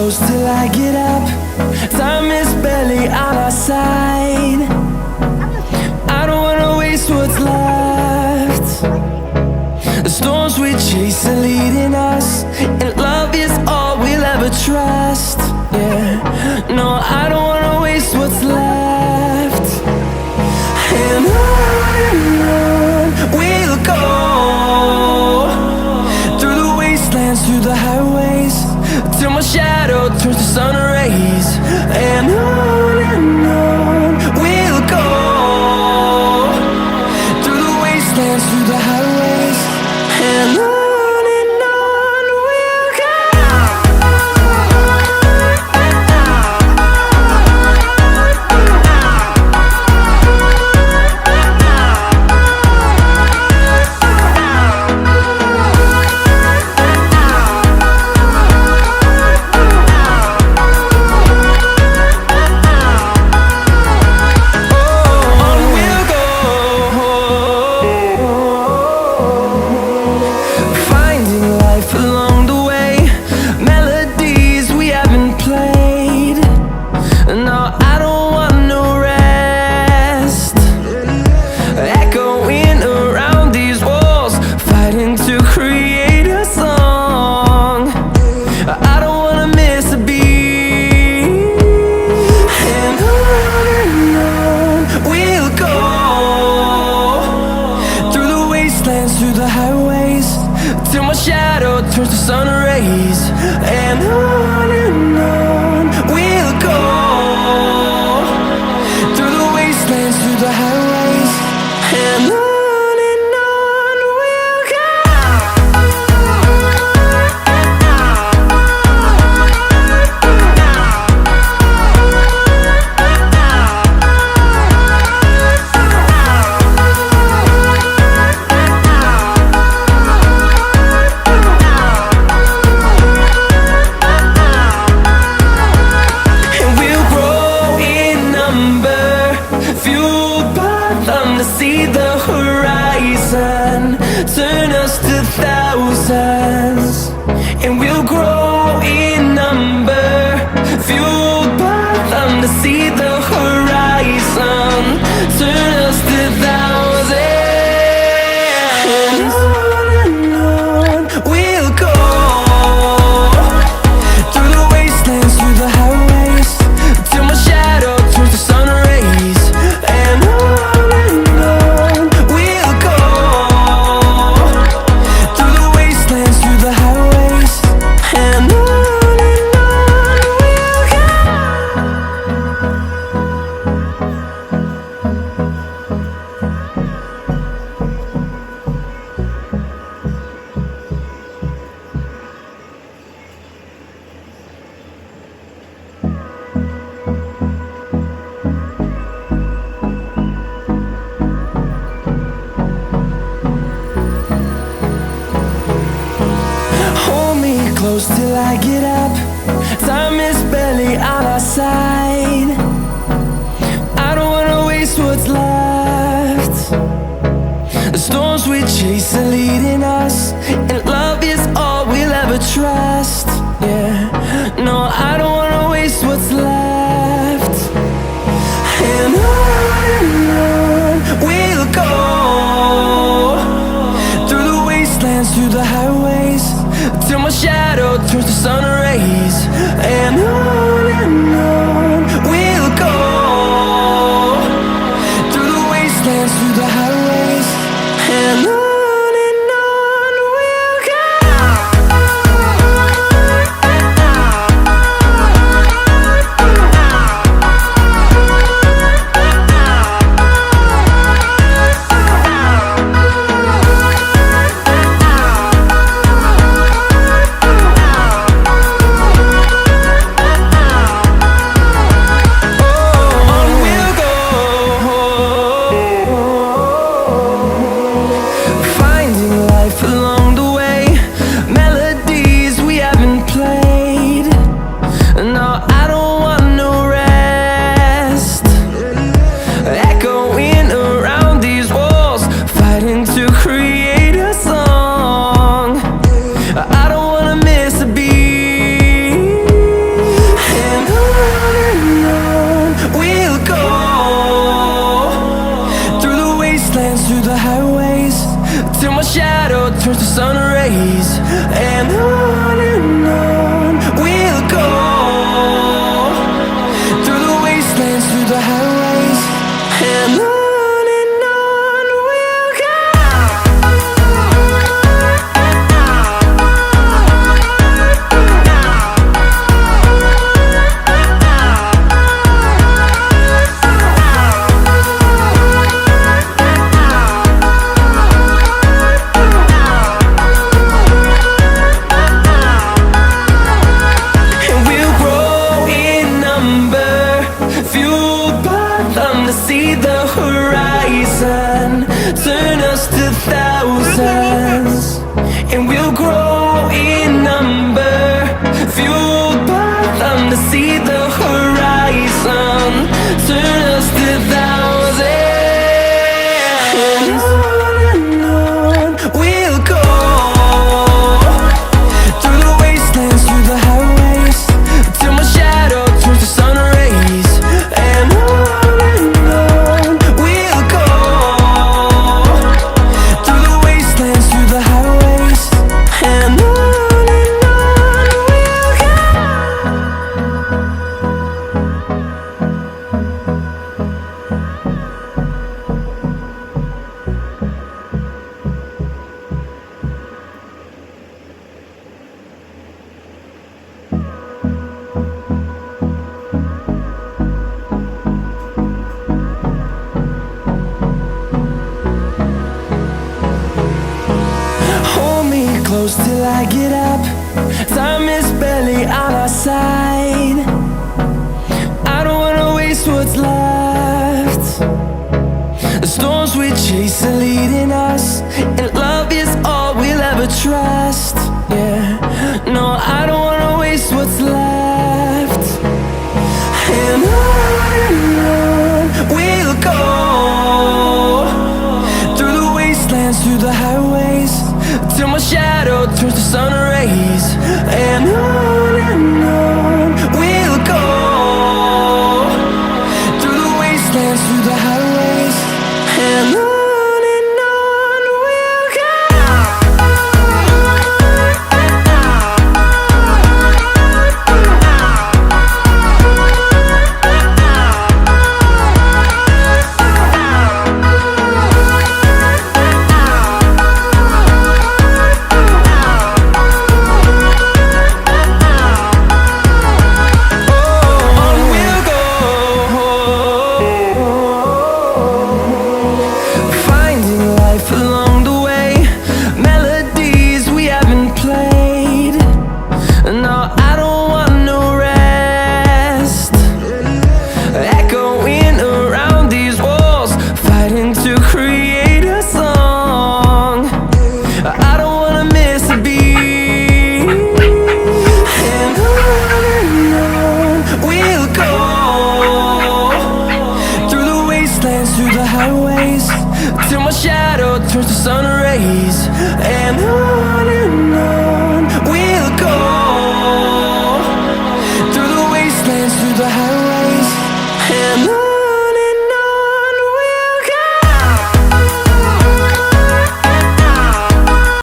close till I get up. Time is barely on our side. I don't wanna waste what's left. The storms we chase are leading us, and love is all we'll ever trust. Yeah, no, I don't wanna waste what's left. And on we'll go, through the wastelands, through the highways, till my shadow turns to sun rays. And on we'll go, through the wastelands, through the highways, and on. Through the highways, till my shadow turns to sun rays. And on we'll go, through the wastelands, through the highways, and on. See the horizon turn us to thousands, and we'll grow in number, fueled by them. To see the horizon turn us to thousands, and on we'll go, through the wastelands, through the highways, till my shadow turns to sun rays. And on close till I get up. Time is barely on our side. I don't wanna waste what's left. The storms we chase are leading us, and love is all we'll ever trust. Yeah, no, I don't wanna waste what's left. And on we'll go, through the wastelands, through the highways, till my shadow turns to sun rays. And on we'll go, through the wastelands, through the highways, and on. fathom to see the horizon, turn us to thousands, and we'll grow in number, fueled by them to see the horizon, turn us to thousands. And on we'll go, through the wastelands, through the highways, till my shadow turns to sun rays. And on we'll go, through the wastelands, through the highways, and on we'll go. Hold me close till I get up. Time is barely on our side. I don't wanna waste what's left. The storms we chase are leading us, and love is all we'll ever trust. Yeah, no, I don't wanna waste what's left. And on we'll go, through the wastelands, through the highways, till my shadow turns to sun rays. And on we'll go, through the wastelands, through the highways, and on we'll go. Finding life along the way, melodies we haven't played. No, I don't want no rest. Echoing around these walls, fighting to create a song. I don't wanna miss a beat. And on we'll go, through the wastelands, through the highways, till my shadow turns to sun rays. And on